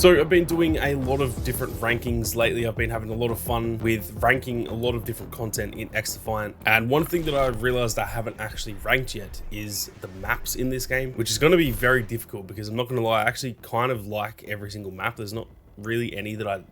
So I've been doing a lot of different rankings lately. I've been having a lot of fun with ranking a lot of different content in XDefiant. And one thing that I've realized I haven't actually ranked yet is the maps in this game, which is going to be very difficult because I'm not going to lie, I actually kind of like every single map. There's not really any that I,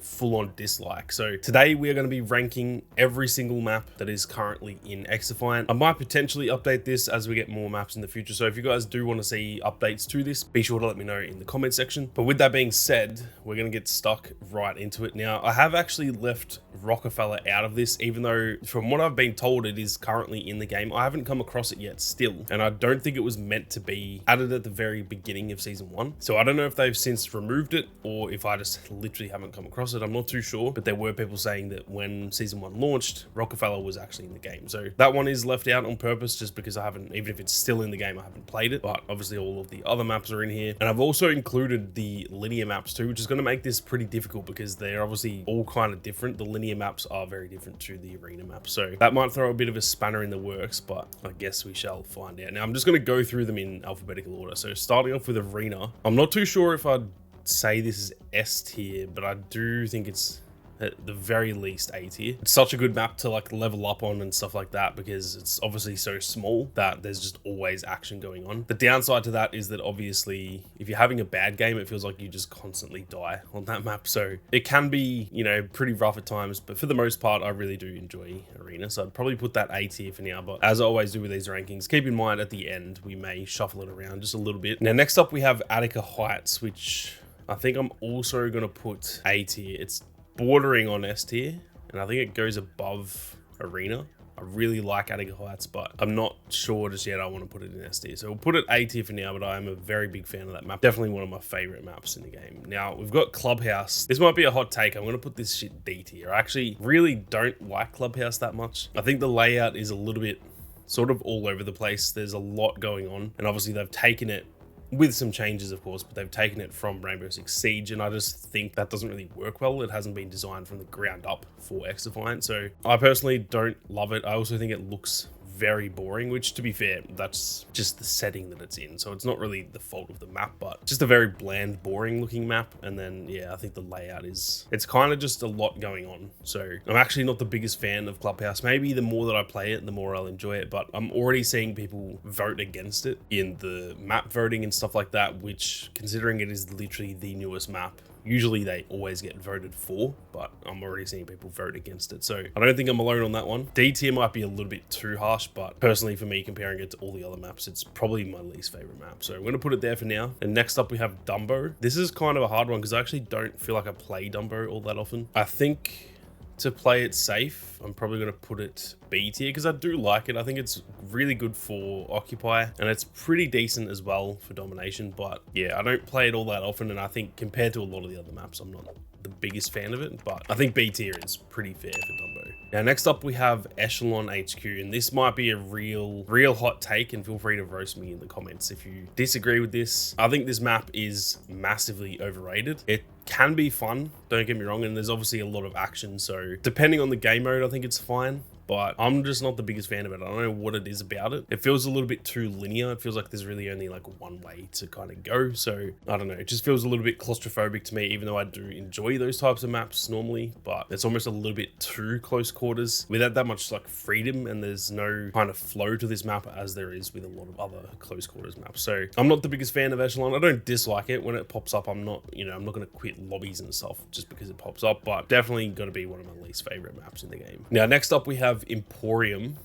full on dislike. So today we are going to be ranking every single map that is currently in XDefiant. I might potentially update this as we get more maps in the future. So if you guys do want to see updates to this, be sure to let me know in the comment section. But with that being said, we're going to get stuck right into it. Now, I have actually left Rockefeller out of this, even though from what I've been told, it is currently in the game. I haven't come across it yet still, and I don't think it was meant to be added at the very beginning of season 1. So I don't know if they've since removed it or if I just literally haven't come across it. I'm not too sure, but there were people saying that when season 1 launched, Rockefeller was actually in the game. So that one is left out on purpose just because I haven't, even if it's still in the game, I haven't played it. But obviously all of the other maps are in here. And I've also included the linear maps too, which is going to make this pretty difficult because they're obviously all kind of different. The linear maps are very different to the arena maps. So that might throw a bit of a spanner in the works, but I guess we shall find out. Now I'm just going to go through them in alphabetical order. So starting off with arena, I'm not too sure if I'd say this is S tier, but I do think it's at the very least A tier. It's such a good map to like level up on and stuff like that because it's obviously so small that there's just always action going on. The downside to that is that obviously if you're having a bad game, it feels like you just constantly die on that map. So it can be, pretty rough at times, but for the most part, I really do enjoy arena. So I'd probably put that A tier for now, but as I always do with these rankings, keep in mind at the end, we may shuffle it around just a little bit. Now, next up we have Attica Heights, which I think I'm also going to put A tier. It's bordering on S tier, and I think it goes above arena. I really like Attica Heights, but I'm not sure just yet I want to put it in S tier. So we'll put it A tier for now, but I am a very big fan of that map. Definitely one of my favorite maps in the game. Now, we've got Clubhouse. This might be a hot take. I'm going to put this shit D tier. I actually really don't like Clubhouse that much. I think the layout is a little bit sort of all over the place. There's a lot going on, and obviously they've taken it with some changes, of course, but they've taken it from Rainbow Six Siege, and I just think that doesn't really work well. It hasn't been designed from the ground up for XDefiant, so I personally don't love it. I also think it looks very boring, which, to be fair, that's just the setting that it's in, so it's not really the fault of the map, but just a very bland, boring looking map. And then yeah, I think the layout it's kind of just a lot going on. So I'm actually not the biggest fan of Clubhouse. Maybe the more that I play it, the more I'll enjoy it, but I'm already seeing people vote against it in the map voting and stuff like that, which, considering it is literally the newest map, usually they always get voted for, but I'm already seeing people vote against it. So I don't think I'm alone on that one. D tier might be a little bit too harsh, but personally for me, comparing it to all the other maps, it's probably my least favorite map. So I'm going to put it there for now. And next up we have Dumbo. This is kind of a hard one because I actually don't feel like I play Dumbo all that often. I think to play it safe, I'm probably going to put it B tier because I do like it. I think it's really good for Occupy, and it's pretty decent as well for Domination. But yeah, I don't play it all that often, and I think compared to a lot of the other maps, I'm not the biggest fan of it, but I think B tier is pretty fair for Dumbo. Now, next up we have Echelon HQ, and this might be a real hot take, and feel free to roast me in the comments if you disagree with this. I think this map is massively overrated. It can be fun, don't get me wrong, and there's obviously a lot of action, so depending on the game mode, I think it's fine. But I'm just not the biggest fan of it. I don't know what it is about it. It feels a little bit too linear. It feels like there's really only like one way to kind of go. So I don't know. It just feels a little bit claustrophobic to me, even though I do enjoy those types of maps normally. But it's almost a little bit too close quarters without that much like freedom. And there's no kind of flow to this map as there is with a lot of other close quarters maps. So I'm not the biggest fan of Echelon. I don't dislike it. When it pops up, I'm not going to quit lobbies and stuff just because it pops up. But definitely got to be one of my least favorite maps in the game. Now, next up we have Emporium,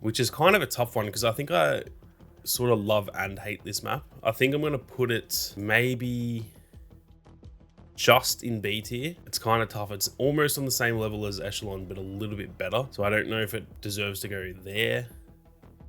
which is kind of a tough one because I think I sort of love and hate this map. I think I'm going to put it maybe just in B tier. It's kind of tough. It's almost on the same level as Echelon, but a little bit better. So I don't know if it deserves to go there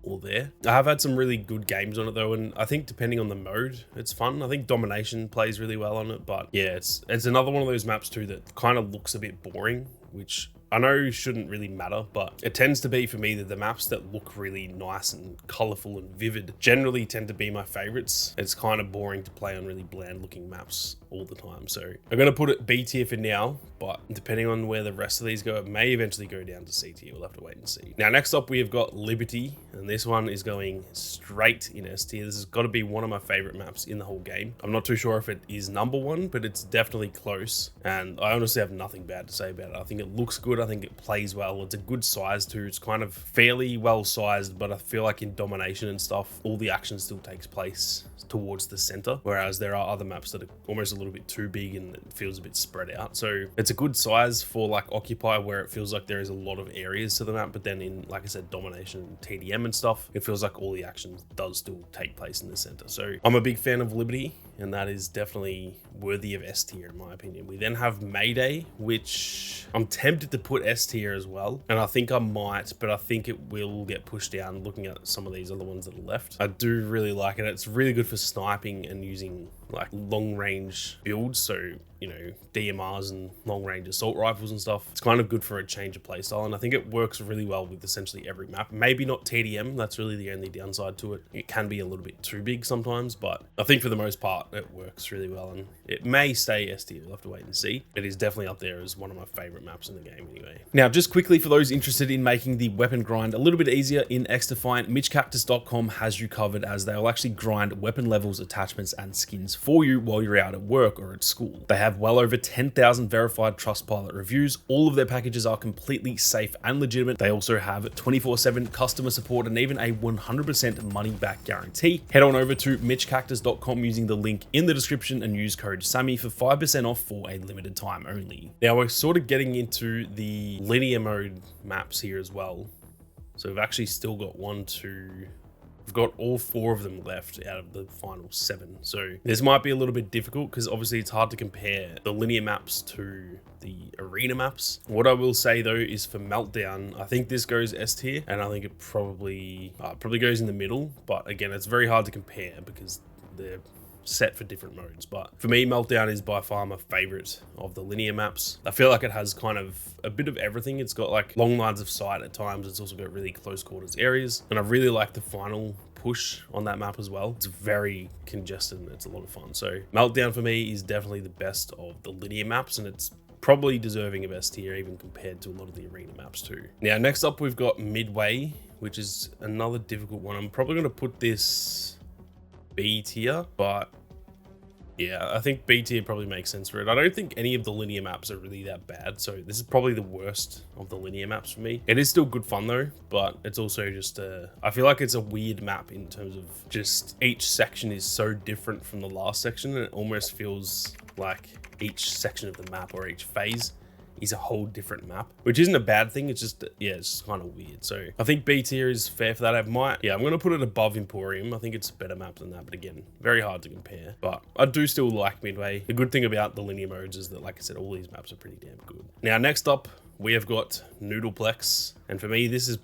or there. I have had some really good games on it though, and I think depending on the mode, it's fun. I think Domination plays really well on it, but yeah, it's another one of those maps too that kind of looks a bit boring, which I know it shouldn't really matter, but it tends to be for me that the maps that look really nice and colorful and vivid generally tend to be my favorites. It's kind of boring to play on really bland looking maps all the time. So I'm going to put it B tier for now, but depending on where the rest of these go, it may eventually go down to C tier. We'll have to wait and see. Now, next up, we have got Liberty, and this one is going straight in S tier. This has got to be one of my favorite maps in the whole game. I'm not too sure if it is number one, but it's definitely close. And I honestly have nothing bad to say about it. I think it looks good. I think it plays well. It's a good size too. It's kind of fairly well sized, but I feel like in domination and stuff, all the action still takes place towards the center. Whereas there are other maps that are almost a little bit too big and it feels a bit spread out. So it's a good size for like Occupy, where it feels like there is a lot of areas to the map. But then in, like I said, domination and TDM and stuff, it feels like all the action does still take place in the center. So I'm a big fan of Liberty, and that is definitely worthy of S tier in my opinion. We then have Mayday, which I'm tempted to put S tier as well, and I think I might, but I think it will get pushed down looking at some of these other ones that are left. I do really like it. It's really good for sniping and using like long range builds, so you know, DMRs and long range assault rifles and stuff. It's kind of good for a change of playstyle, and I think it works really well with essentially every map. Maybe not TDM, that's really the only downside to it. It can be a little bit too big sometimes, but I think for the most part it works really well, and it may stay S tier. We'll have to wait and see. It is definitely up there as one of my favorite maps in the game anyway. Now, just quickly for those interested in making the weapon grind a little bit easier in XDefiant, MitchCactus.com has you covered, as they will actually grind weapon levels, attachments, and skins for you while you're out at work or at school. They have well over 10,000 verified Trustpilot reviews. All of their packages are completely safe and legitimate. They also have 24/7 customer support and even a 100% money back guarantee. Head on over to MitchCactus.com using the link in the description and use code SAMMY for 5% off for a limited time only. Now we're sort of getting into the linear mode maps here as well. So we've actually still got we've got all 4 of them left out of the final 7. So this might be a little bit difficult because obviously it's hard to compare the linear maps to the arena maps. What I will say though is for Meltdown, I think this goes S tier, and I think it probably goes in the middle. But again, it's very hard to compare because they're set for different modes. But for me, Meltdown is by far my favorite of the linear maps. I feel like it has kind of a bit of everything. It's got like long lines of sight at times. It's also got really close quarters areas, and I really like the final push on that map as well. It's very congested and it's a lot of fun. So Meltdown for me is definitely the best of the linear maps, and it's probably deserving of S tier even compared to a lot of the arena maps too. Now next up we've got Midway, which is another difficult one. I'm probably going to put this B tier, but yeah, I think B tier probably makes sense for it. I don't think any of the linear maps are really that bad, so this is probably the worst of the linear maps for me. It is still good fun though, but it's also just I feel like it's a weird map in terms of just each section is so different from the last section, and it almost feels like each section of the map or each phase is a whole different map, which isn't a bad thing. It's just, yeah, it's just kind of weird. So I think B tier is fair for that. I'm going to put it above Emporium. I think it's a better map than that, but again, very hard to compare. But I do still like Midway. The good thing about the linear modes is that, like I said, all these maps are pretty damn good. Now, next up, we have got Noodleplex. And for me, this has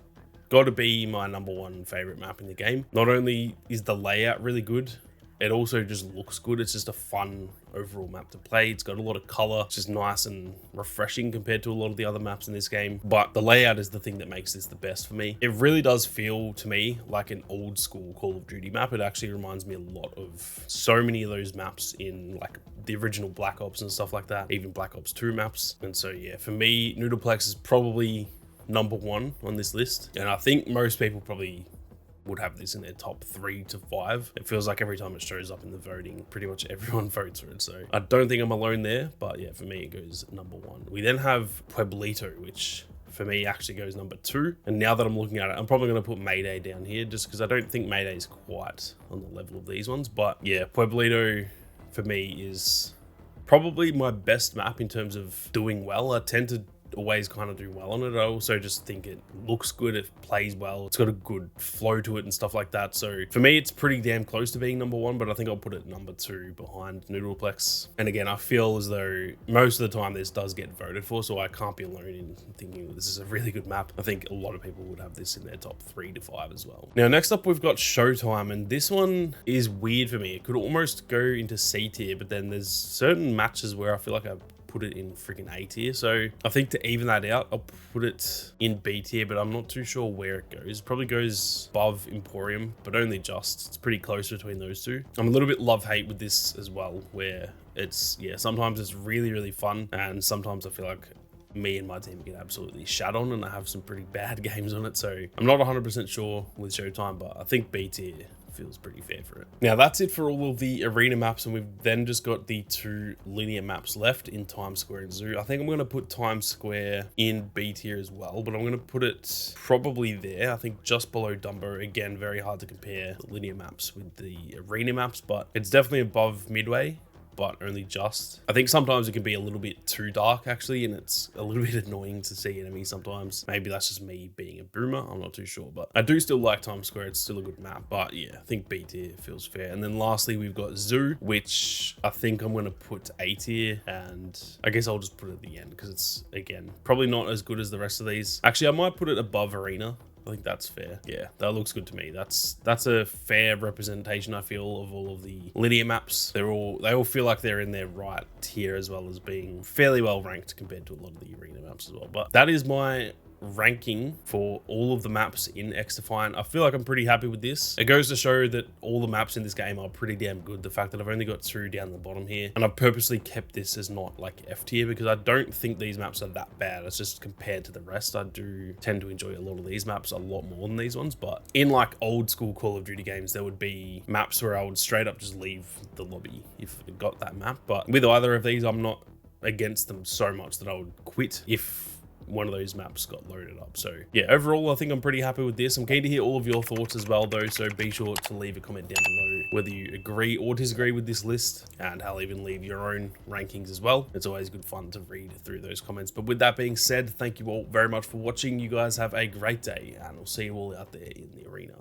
got to be my #1 favorite map in the game. Not only is the layout really good, it also just looks good. It's just a fun overall map to play. It's got a lot of color. It's just nice and refreshing compared to a lot of the other maps in this game. But the layout is the thing that makes this the best for me. It really does feel to me like an old school Call of Duty map. It actually reminds me a lot of so many of those maps in like the original Black Ops and stuff like that, even Black Ops 2 maps. And so yeah, for me, Noodleplex is probably #1 on this list. And I think most people probably would have this in their top 3 to 5. It feels like every time it shows up in the voting, pretty much everyone votes for it. So I don't think I'm alone there, but yeah, for me, it goes #1. We then have Pueblito, which for me actually goes #2. And now that I'm looking at it, I'm probably going to put Mayday down here just because I don't think Mayday is quite on the level of these ones. But yeah, Pueblito for me is probably my best map in terms of doing well. I tend to always kind of do well on it. I also just think it looks good, it plays well, it's got a good flow to it and stuff like that. So for me, it's pretty damn close to being #1, but I think I'll put it #2 behind Noodleplex. And again, I feel as though most of the time this does get voted for, so I can't be alone in thinking this is a really good map. I think a lot of people would have this in their top 3 to 5 as well. Now, next up, we've got Showtime, and this one is weird for me. It could almost go into C tier, but then there's certain matches where I feel like I put it in freaking A tier. So I think to even that out, I'll put it in B tier, but I'm not too sure where it goes. Probably goes above Emporium, but only just. It's pretty close between those two. I'm a little bit love-hate with this as well, where it's, yeah, sometimes it's really, really fun, and sometimes I feel like me and my team get absolutely shat on, and I have some pretty bad games on it. So I'm not 100% sure with Showtime, but I think B tier feels pretty fair for it. Now that's it for all of the arena maps, and we've then just got the 2 linear maps left in Times Square and Zoo. I think I'm going to put Times Square in B tier as well, but I'm going to put it probably there. I think just below Dumbo. Again, very hard to compare the linear maps with the arena maps, but it's definitely above Midway, but only just. I think sometimes it can be a little bit too dark actually, and it's a little bit annoying to see enemies sometimes. Maybe that's just me being a boomer, I'm not too sure, but I do still like Times Square. It's still a good map, but yeah, I think B tier feels fair. And then lastly, we've got Zoo, which I think I'm going to put A tier, and I guess I'll just put it at the end because it's, again, probably not as good as the rest of these. Actually, I might put it above Arena. I think that's fair. Yeah, that looks good to me. That's a fair representation, I feel, of all of the linear maps. They all feel like they're in their right tier, as well as being fairly well ranked compared to a lot of the arena maps as well. But that is my ranking for all of the maps in XDefiant. I feel like I'm pretty happy with this. It goes to show that all the maps in this game are pretty damn good. The fact that I've only got 2 down the bottom here, and I've purposely kept this as not like F tier because I don't think these maps are that bad. It's just compared to the rest, I do tend to enjoy a lot of these maps a lot more than these ones. But in like old school Call of Duty games, there would be maps where I would straight up just leave the lobby if it got that map. But with either of these, I'm not against them so much that I would quit if one of those maps got loaded up. So yeah, overall I think I'm pretty happy with this. I'm keen to hear all of your thoughts as well though, so be sure to leave a comment down below whether you agree or disagree with this list, and I'll even leave your own rankings as well. It's always good fun to read through those comments. But with that being said, thank you all very much for watching. You guys have a great day, and I'll see you all out there in the arena.